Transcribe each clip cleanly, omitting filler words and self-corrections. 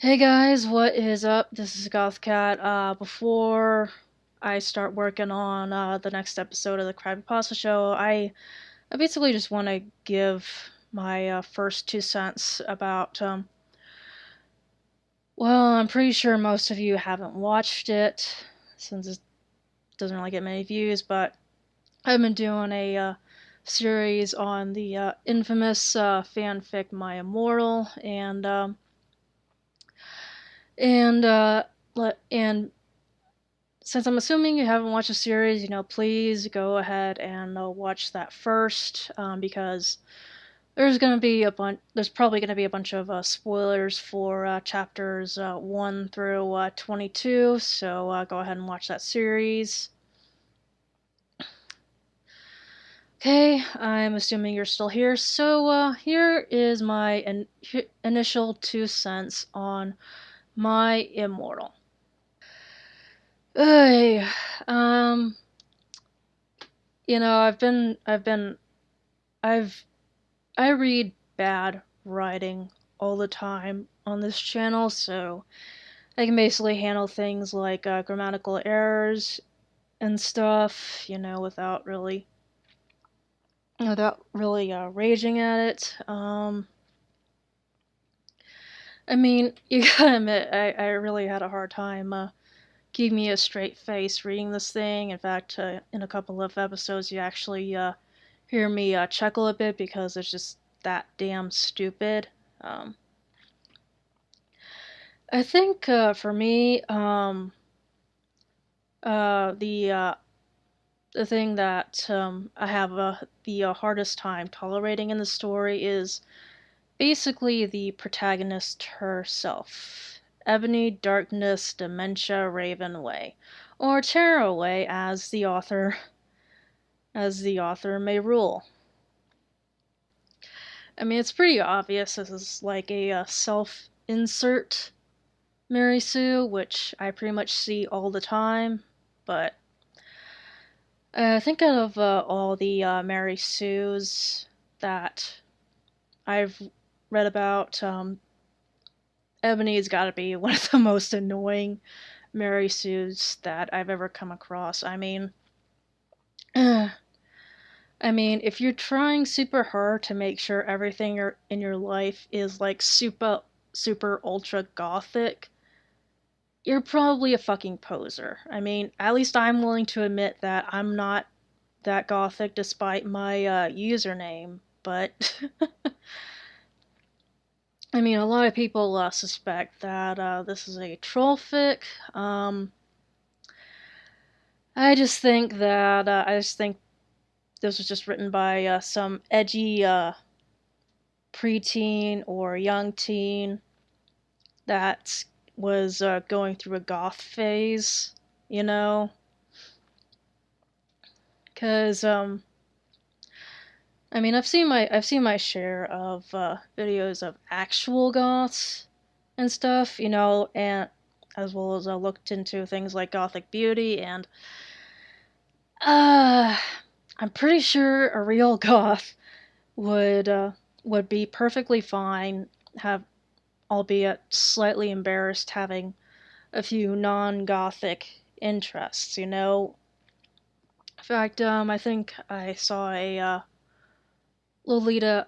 Hey guys, what is up? This is Gothcat. Before I start working on the next episode of the Krabby Pasta Show, I basically just want to give my first 2 cents about. Well, I'm pretty sure most of you haven't watched it since it doesn't really get many views, but I've been doing a series on the infamous fanfic My Immortal, and and since I'm assuming you haven't watched the series, please go ahead and watch that first, because there's probably gonna be a bunch of spoilers for chapters 1 through 22. So go ahead and watch that series. Okay, I'm assuming you're still here. So here is my initial 2 cents on My Immortal. Hey, um, I've I read bad writing all the time on this channel, so I can basically handle things like grammatical errors and stuff, without really raging at it. I mean, you gotta admit, I really had a hard time keeping me a straight face reading this thing. In fact, in a couple of episodes, you actually hear me chuckle a bit because it's just that damn stupid. Um, I think for me, uh, the uh, the thing that I have the hardest time tolerating in the story is basically the protagonist herself, Evany Darkness Dementia Ravenway, or Tearaway, as the author may rule. I mean, it's pretty obvious this is like a self-insert Mary Sue, which I pretty much see all the time, but I think out of all the Mary Sues that I've read about, Evany's gotta be one of the most annoying Mary Sues that I've ever come across. I mean, if you're trying super hard to make sure everything in your life is like super ultra gothic, you're probably a fucking poser. I mean, at least I'm willing to admit that I'm not that gothic despite my username, but I mean, a lot of people suspect that this is a troll fic. I just think this was just written by some edgy preteen or young teen that was going through a goth phase, you know, because I mean, I've seen my share of videos of actual goths and stuff, and as well as I looked into things like gothic beauty, and uh, I'm pretty sure a real goth would uh, would be perfectly fine, have albeit slightly embarrassed having a few non-gothic interests. In fact, I think I saw a Lolita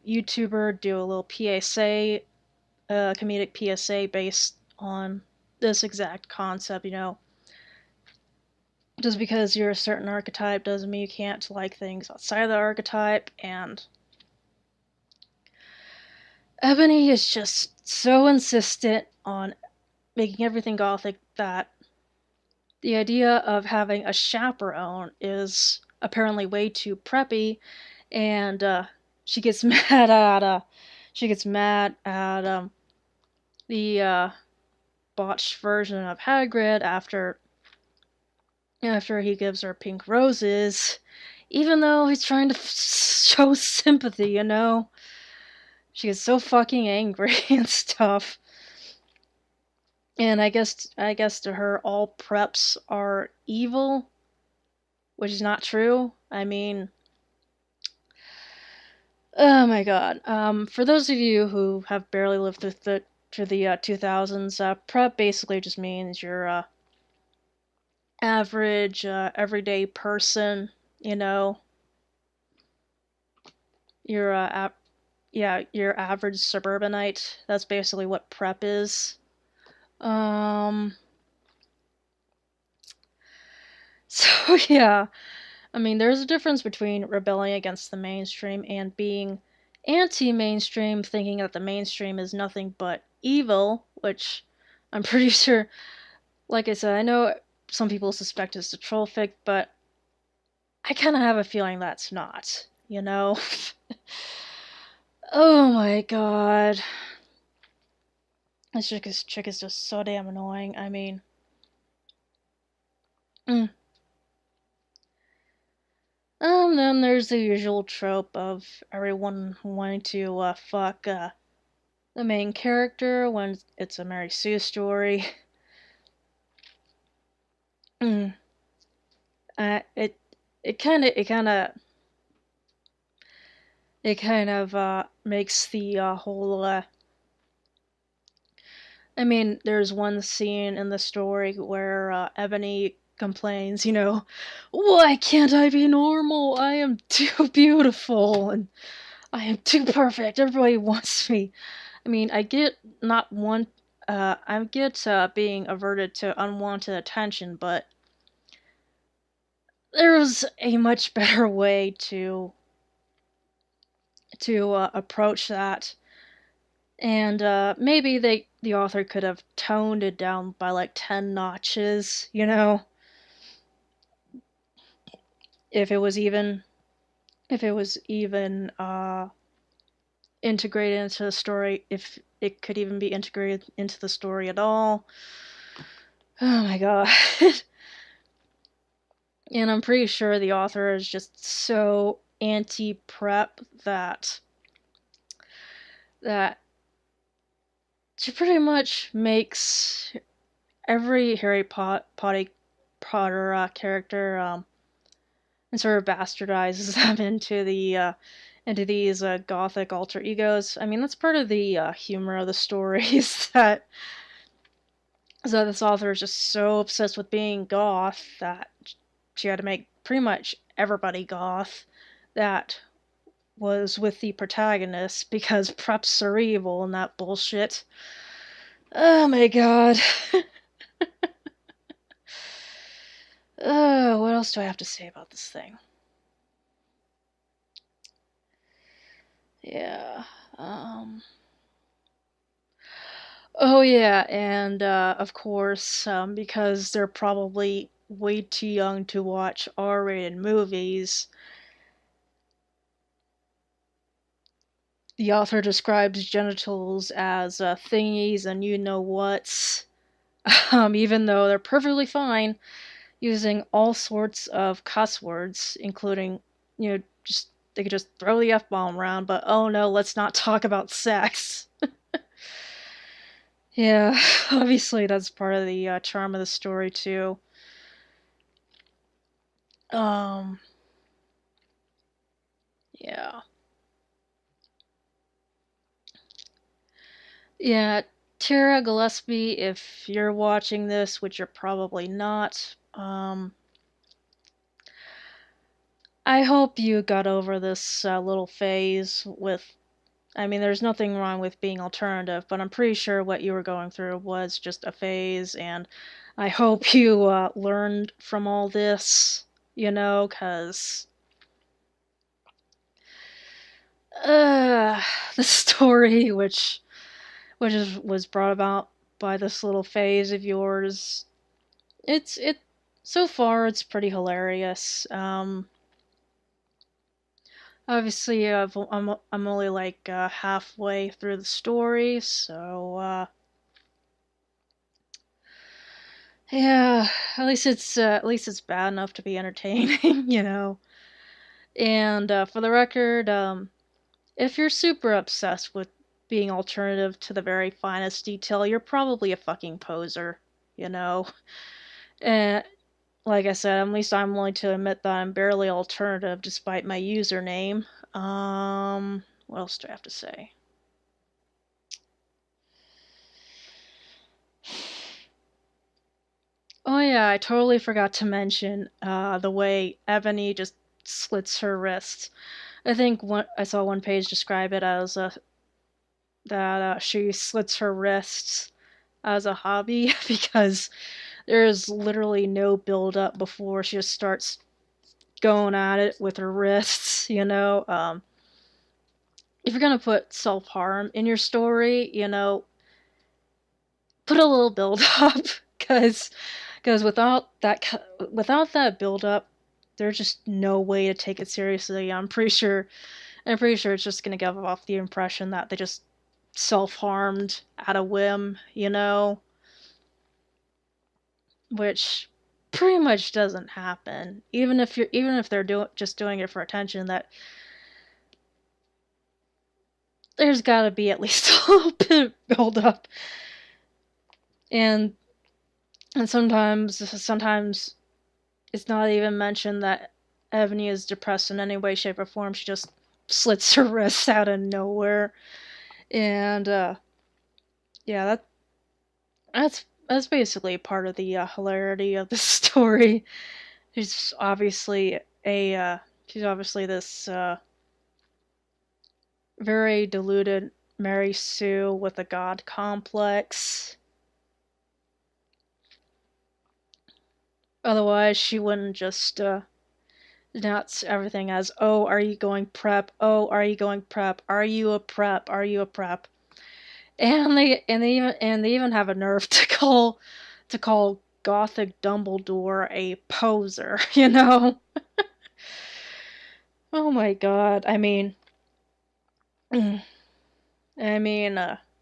YouTuber do a little PSA, comedic PSA based on this exact concept. Just because you're a certain archetype doesn't mean you can't like things outside of the archetype, and Evany is just so insistent on making everything gothic that the idea of having a chaperone is apparently way too preppy, and she gets mad at the botched version of Hagrid after he gives her pink roses, even though he's trying to show sympathy. She gets so fucking angry and stuff. And I guess to her all preps are evil, which is not true. I mean, oh my god. For those of you who have barely lived through the to the 2000s. Prep basically just means you're average, everyday person. You know, you're yeah, your average suburbanite. That's basically what prep is. Um, so yeah, I mean, there's a difference between rebelling against the mainstream and being anti-mainstream, thinking that the mainstream is nothing but evil, which I'm pretty sure, like I said, I know some people suspect it's a troll fic, but I kind of have a feeling that's not, you know? Oh my god. This chick is just so damn annoying. I mean, mm. Then there's the usual trope of everyone wanting to fuck the main character when it's a Mary Sue story. Mm. It it kind of makes the whole. I mean, there's one scene in the story where Evany complains, why can't I be normal? I am too beautiful and I am too perfect. Everybody wants me. I mean, I get not one. I get being averted to unwanted attention, but there's a much better way to approach that, and maybe the author could have toned it down by like 10 notches. If it was even integrated into the story, if it could even be integrated into the story at all. Oh my god. And I'm pretty sure the author is just so anti-prep that she pretty much makes every Potter character and sort of bastardizes them into these gothic alter egos. I mean, that's part of the humor of the stories that this author is just so obsessed with being goth that she had to make pretty much everybody goth that was with the protagonist because preps are evil and that bullshit. Oh my god. What else do I have to say about this thing? Yeah. Oh yeah, and of course, because they're probably way too young to watch R-rated movies, the author describes genitals as thingies and you know what's, even though they're perfectly fine using all sorts of cuss words, including, just they could just throw the F-bomb around, but oh no, let's not talk about sex. Yeah, obviously that's part of the charm of the story too. Um, yeah. Yeah, Tara Gillespie, if you're watching this, which you're probably not, I hope you got over this little phase with. I mean, there's nothing wrong with being alternative, but I'm pretty sure what you were going through was just a phase, and I hope you learned from all this, because. Uh, the story, was brought about by this little phase of yours, it so far it's pretty hilarious. Obviously, I'm only like halfway through the story, so yeah, at least it's bad enough to be entertaining, And for the record, if you're super obsessed with being alternative to the very finest detail, you're probably a fucking poser, you know. And like I said, at least I'm willing to admit that I'm barely alternative despite my username. What else do I have to say? Oh yeah, I totally forgot to mention the way Evany just slits her wrists. I saw one page describe it as that she slits her wrists as a hobby because there's literally no build up before she just starts going at it with her wrists. If you're gonna put self harm in your story, put a little build up because without that build up, there's just no way to take it seriously. I'm pretty sure it's just gonna give off the impression that they just self harmed at a whim, which pretty much doesn't happen. Even if they're just doing it for attention, that there's got to be at least a little bit of build up, and sometimes it's not even mentioned that Evany is depressed in any way, shape, or form. She just slits her wrists out of nowhere, and yeah, that's basically part of the hilarity of the story. She's obviously this very deluded Mary Sue with a god complex. Otherwise, she wouldn't just denounce everything as, "Oh, are you going prep? Oh, are you going prep? Are you a prep? Are you a prep?" And they even have a nerve to call Gothic Dumbledore a poser. Oh my god. I mean,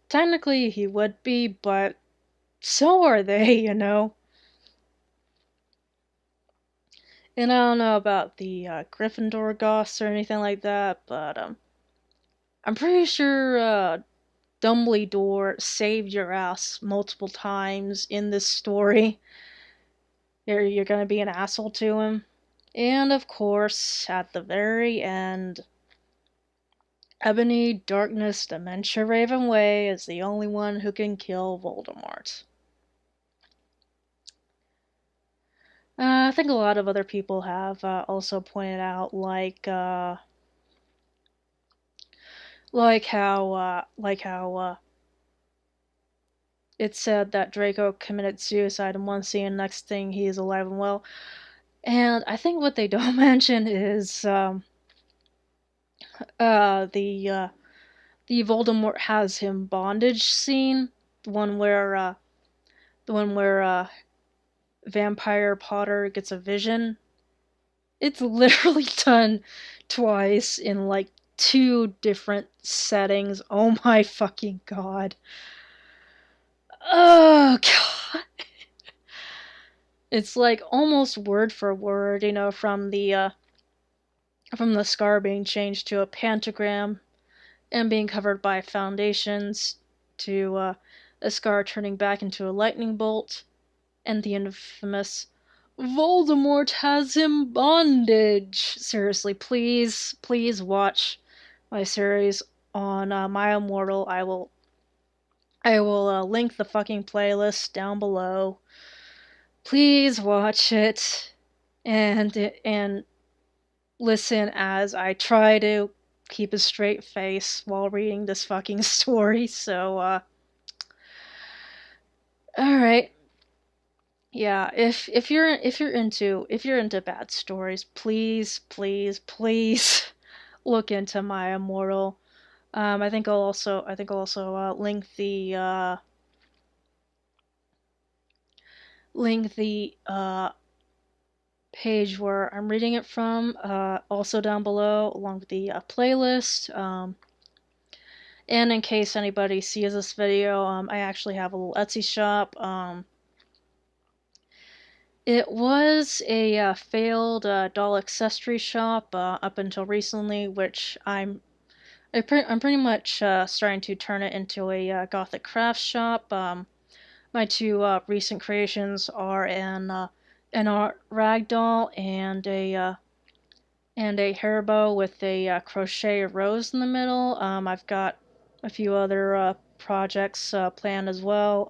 technically he would be, but so are they. And I don't know about the Gryffindor goths or anything like that, but I'm pretty sure Dumbledore saved your ass multiple times in this story. You're gonna be an asshole to him. And of course, at the very end, Ebony Darkness Dementia Ravenway is the only one who can kill Voldemort. I think a lot of other people have also pointed out, like how it said that Draco committed suicide in one scene, next thing he is alive and well. And I think what they don't mention is the Voldemort has him bondage scene, the one where Vampire Potter gets a vision. It's literally done twice in like two different settings. Oh my fucking god. Oh god. It's like almost word for word, from the scar being changed to a pentagram and being covered by foundations to a scar turning back into a lightning bolt, and the infamous Voldemort has him bondage. Seriously, please watch my series on My Immortal. I will link the fucking playlist down below. Please watch it and listen as I try to keep a straight face while reading this fucking story. So all right. Yeah, if you're into bad stories, please look into My Immortal. I think I'll also link the page where I'm reading it from, also down below, along with the playlist. And in case anybody sees this video, I actually have a little Etsy shop. It was a failed doll accessory shop up until recently, which I'm pretty much starting to turn it into a gothic craft shop. My two recent creations are an art ragdoll and a hair bow with a crochet rose in the middle. I've got a few other projects planned as well.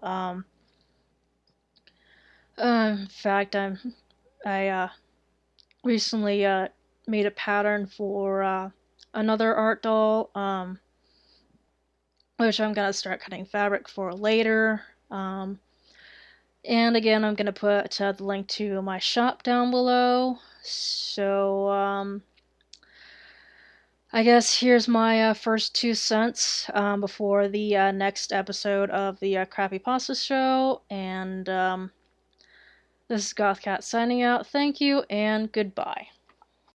In fact, I recently made a pattern for another art doll, which I'm gonna start cutting fabric for later. And again, I'm gonna put the link to my shop down below. So I guess here's my first 2 cents before the next episode of the Crappy Pasta Show, and this is Gothcat signing out. Thank you and goodbye.